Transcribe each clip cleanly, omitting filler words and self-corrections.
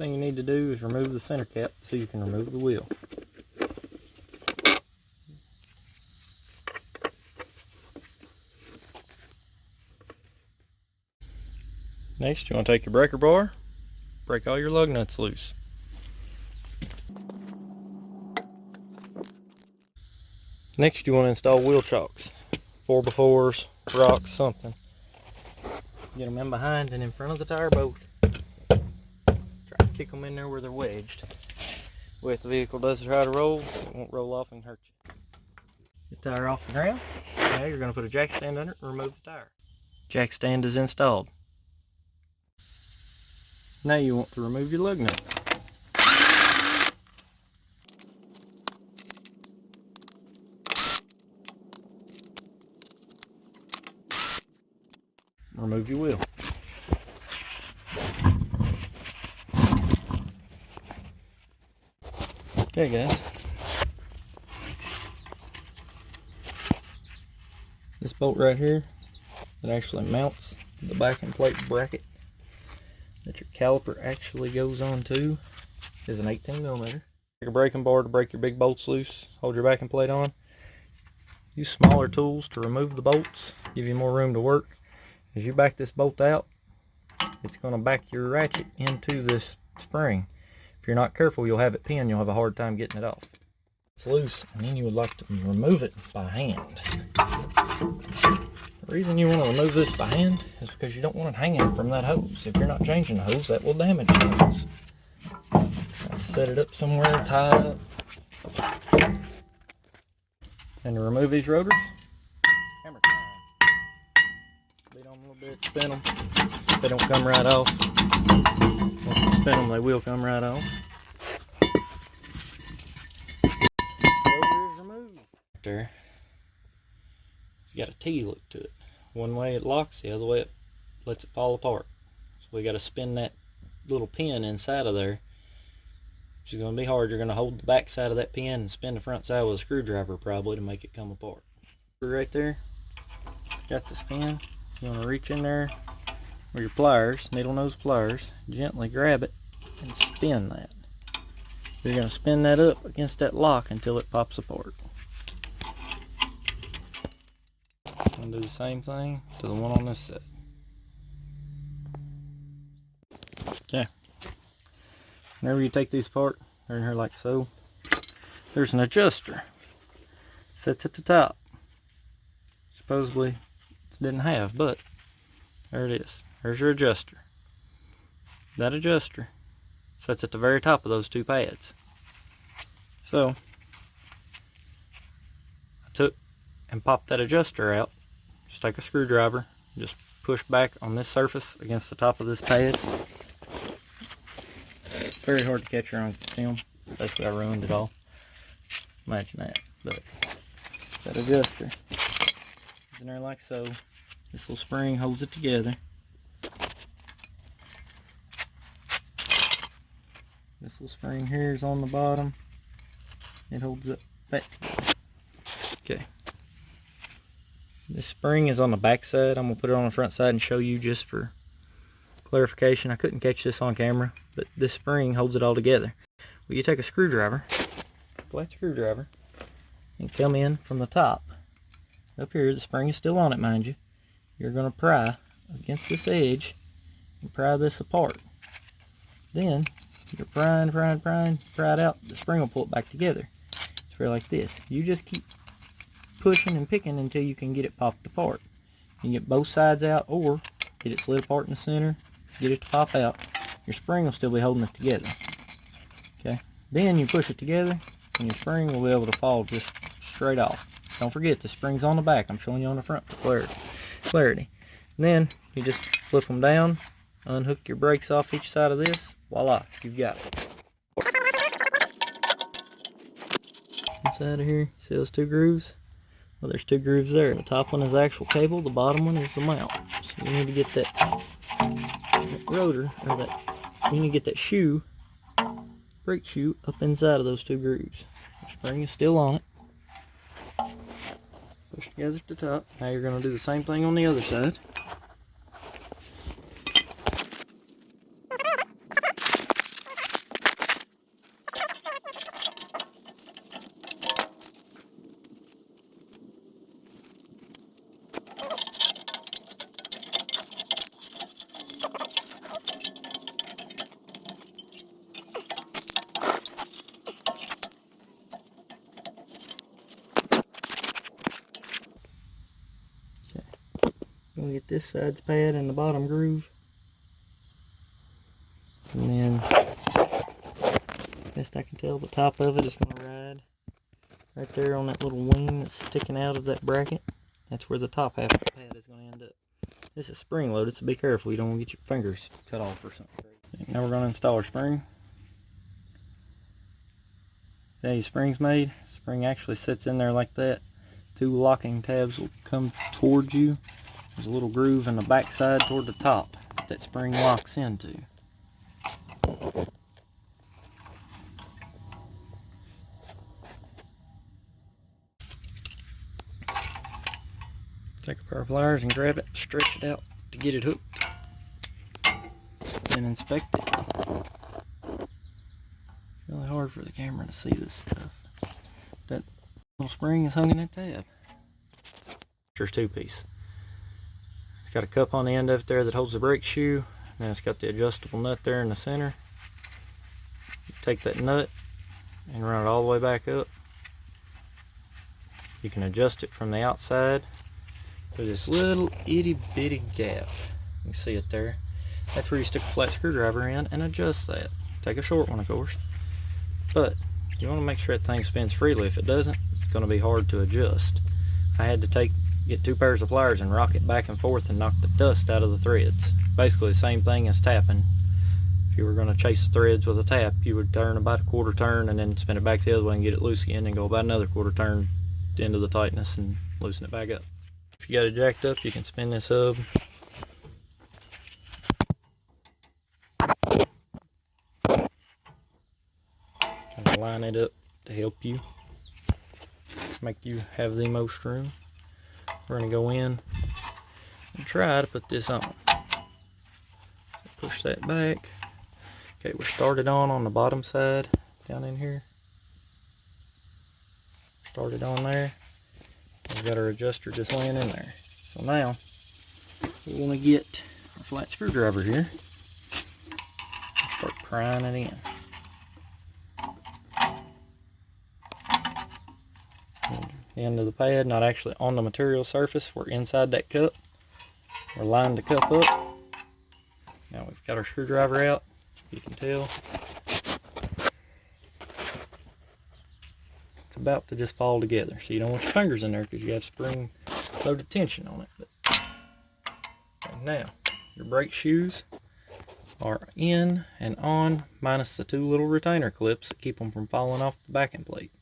thing you need to do is remove the center cap so you can remove the wheel. Next, you want to take your breaker bar, break all your lug nuts loose. Next, you want to install wheel chocks, 4x4s, rocks, something. Get them in behind and in front of the tire both. Try to kick them in there where they're wedged. The way if the vehicle does try to roll, it won't roll off and hurt you. Get the tire off the ground. Now you're going to put a jack stand under it and remove the tire. Jack stand is installed. Now you want to remove your lug nuts. Remove your wheel. Okay guys, this bolt right here that actually mounts the backing plate bracket that your caliper actually goes on to is an 18mm. Take a braking bar to break your big bolts loose, hold your backing plate on. Use smaller tools to remove the bolts, give you more room to work. As you back this bolt out, it's going to back your ratchet into this spring. If you're not careful, you'll have it pinned, you'll have a hard time getting it off. It's loose, and then you would like to remove it by hand. The reason you want to remove this by hand is because you don't want it hanging from that hose. If you're not changing the hose, that will damage the hose. Set it up somewhere, tie it up. And to remove these rotors, hammer time. Beat on them a little bit, spin them. They don't come right off. Once you spin them, they will come right off. Rotor is removed. There. It's got a T look to it. One way it locks, the other way it lets it fall apart. So we got to spin that little pin inside of there. Which is going to be hard. You're going to hold the back side of that pin and spin the front side with a screwdriver probably to make it come apart. Right there, got this pin. You want to reach in there with your pliers, needle nose pliers, gently grab it and spin that. You're going to spin that up against that lock until it pops apart. I'm going to do the same thing to the one on this side. Okay. Whenever you take these apart, they're in here like so. There's an adjuster. Sits at the top. Supposedly it didn't have, but there it is. There's your adjuster. That adjuster sits at the very top of those two pads. So I took and popped that adjuster out. Just take a screwdriver, just push back on this surface against the top of this pad. Very hard to catch her on film. Basically I ruined it all. Imagine that. But that adjuster is in there like so. This little spring holds it together. This little spring here is on the bottom. It holds it back together. Okay. This spring is on the back side. I'm going to put it on the front side and show you just for clarification. I couldn't catch this on camera, but this spring holds it all together. Well, you take a screwdriver, flat screwdriver, and come in from the top. Up here, the spring is still on it, mind you. You're going to pry against this edge and pry this apart. Then, you're pry it out, the spring will pull it back together. It's very like this. You just keep pushing and picking until you can get it popped apart. You can get both sides out or get it slid apart in the center, get it to pop out. Your spring will still be holding it together. Okay, then you push it together and your spring will be able to fall just straight off. Don't forget the spring's on the back. I'm showing you on the front for clarity. And then you just flip them down, unhook your brakes off each side of this. Voila, you've got it. Inside of here, see those two grooves? Well, there's two grooves there. The top one is the actual cable, the bottom one is the mount. So you need to get that rotor, or that, you need to get that shoe, brake shoe, up inside of those two grooves. The spring is still on it. Push together at the top. Now you're going to do the same thing on the other side. We'll get this side's pad and the bottom groove. And then, best I can tell, the top of it is going to ride right there on that little wing that's sticking out of that bracket. That's where the top half of the pad is going to end up. This is spring loaded, so be careful you don't want to get your fingers cut off or something. Now we're going to install our spring. There your spring's made. Spring actually sits in there like that. Two locking tabs will come towards you. There's a little groove in the back side toward the top that spring locks into. Take a pair of pliers and grab it, stretch it out to get it hooked, and inspect it. It's really hard for the camera to see this stuff. That little spring is hung in that tab. There's two-piece. It's got a cup on the end of it there that holds the brake shoe, and then it's got the adjustable nut there in the center. You take that nut and run it all the way back up. You can adjust it from the outside to this little itty bitty gap. You can see it there. That's where you stick a flat screwdriver in and adjust that. Take a short one, of course, but you want to make sure that thing spins freely. If it doesn't, it's going to be hard to adjust. I had to get two pairs of pliers and rock it back and forth and knock the dust out of the threads. Basically the same thing as tapping. If you were going to chase the threads with a tap, you would turn about a quarter turn and then spin it back the other way and get it loose again, and go about another quarter turn into the tightness and loosen it back up. If you got it jacked up, you can spin this hub. Kind of line it up to help you, make you have the most room. We're going to go in and try to put this on. Push that back. Okay, we're started on the bottom side down in here. Started on there. We've got our adjuster just laying in there. So now we want to get a flat screwdriver here and start prying it in. And the end of the pad, not actually on the material surface, we're inside that cup. We're lined the cup up. Now we've got our screwdriver out, you can tell. It's about to just fall together, so you don't want your fingers in there because you have spring loaded tension on it. And now your brake shoes are in and on, minus the two little retainer clips that keep them from falling off the backing plate.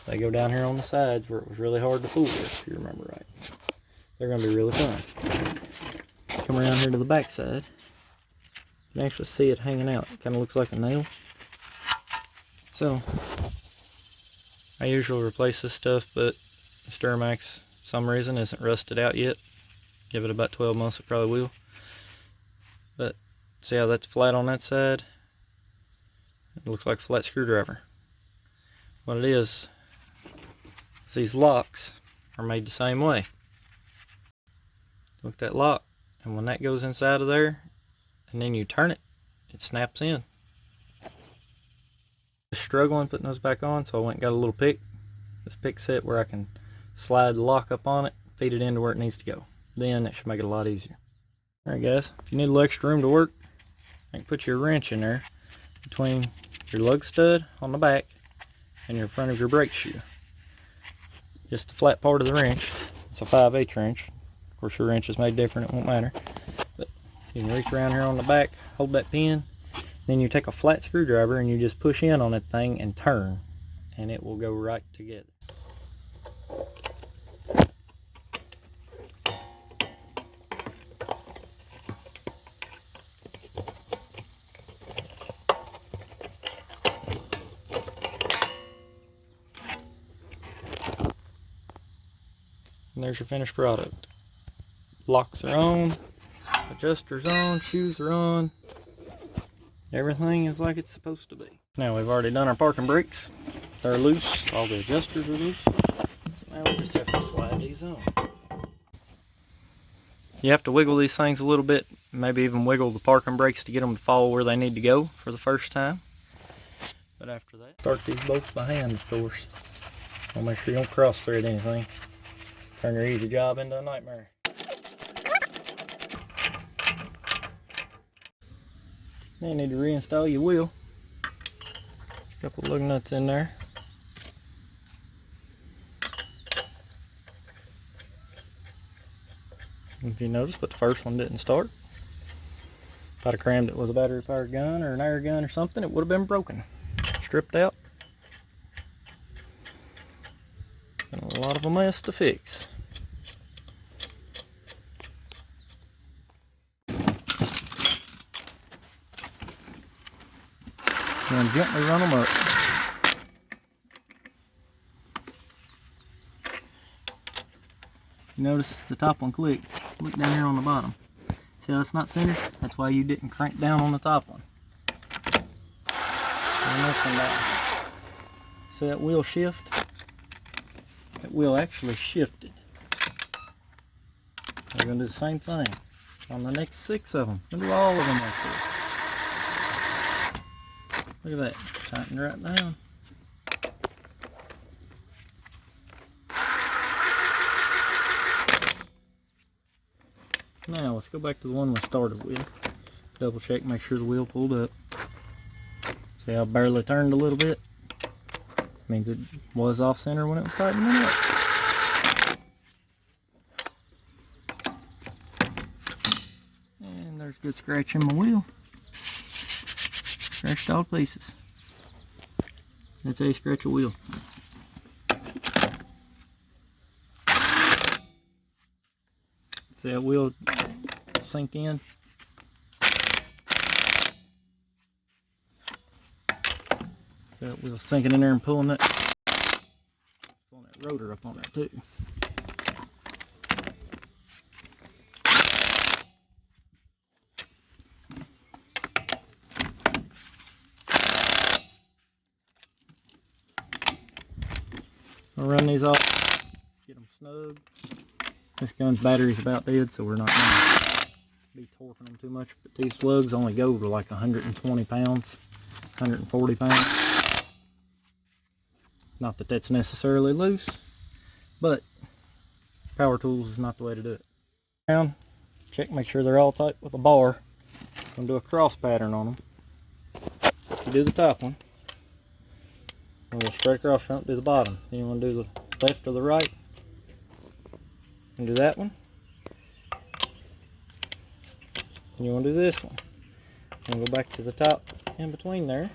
They go down here on the sides where it was really hard to fool with, if you remember right. They're going to be really fun. Come around here to the back side. You can actually see it hanging out. It kind of looks like a nail. So I usually replace this stuff, but this Duramax, for some reason, isn't rusted out yet. Give it about 12 months, it probably will. But see how that's flat on that side? It looks like a flat screwdriver. What it is these locks are made the same way. Look at that lock, and when that goes inside of there, and then you turn it, it snaps in. Struggling putting those back on, so I went and got a little pick. This pick set where I can slide the lock up on it, feed it into where it needs to go. Then it should make it a lot easier. Alright guys, if you need a little extra room to work, I can put your wrench in there between your lug stud on the back and your front of your brake shoe. Just the flat part of the wrench. It's a 5/8 wrench. Of course your wrench is made different, it won't matter. But you can reach around here on the back, hold that pin. Then you take a flat screwdriver and you just push in on that thing and turn, and it will go right together. And there's your finished product. Locks are on, adjuster's on, shoes are on. Everything is like it's supposed to be. Now we've already done our parking brakes. They're loose. All the adjusters are loose. So now we just have to slide these on. You have to wiggle these things a little bit. Maybe even wiggle the parking brakes to get them to fall where they need to go for the first time. But after that, start these bolts by hand, of course. I'll make sure you don't cross thread anything. Turn your easy job into a nightmare. Then you need to reinstall your wheel. A couple of lug nuts in there. If you notice, but the first one didn't start. If I'd have crammed it with a battery powered gun or an air gun or something, it would have been broken. Stripped out. And a lot of a mess to fix. And gently run them up. You notice the top one clicked. Look down here on the bottom. See how it's not centered? That's why you didn't crank down on the top one. See that wheel shift? That wheel actually shifted. We're going to do the same thing on the next 6 of them. We'll do all of them like this. Look at that. Tighten right down. Now let's go back to the one we started with. Double check, make sure the wheel pulled up. See how I barely turned a little bit? Means it was off center when it was tightening up. And there's a good scratch in my wheel. Scratched all pieces. That's how you scratch a wheel. See that wheel sink in? See that wheel sinking in there and pulling that rotor up on there too. I'll run these off, get them snug. This gun's battery's about dead, so we're not going to be torquing them too much. But these slugs only go to like 120 pounds, 140 pounds. Not that that's necessarily loose, but power tools is not the way to do it. Down, check, make sure they're all tight with a bar. I'm going to do a cross pattern on them. You do the top one. We'll go straight across front, do the bottom. Then you want to do the left or the right. And do that one. And you want to do this one. And go back to the top in between there.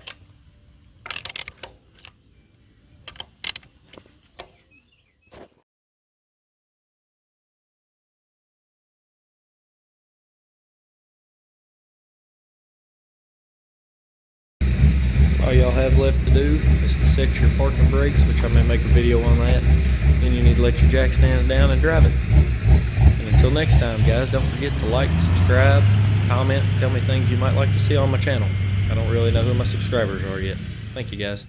All y'all have left to do is to set your parking brakes, which I may make a video on that. Then you need to let your jack stands down and drive it. And until next time, guys, don't forget to like, subscribe, comment, tell me things you might like to see on my channel. I don't really know who my subscribers are yet. Thank you, guys.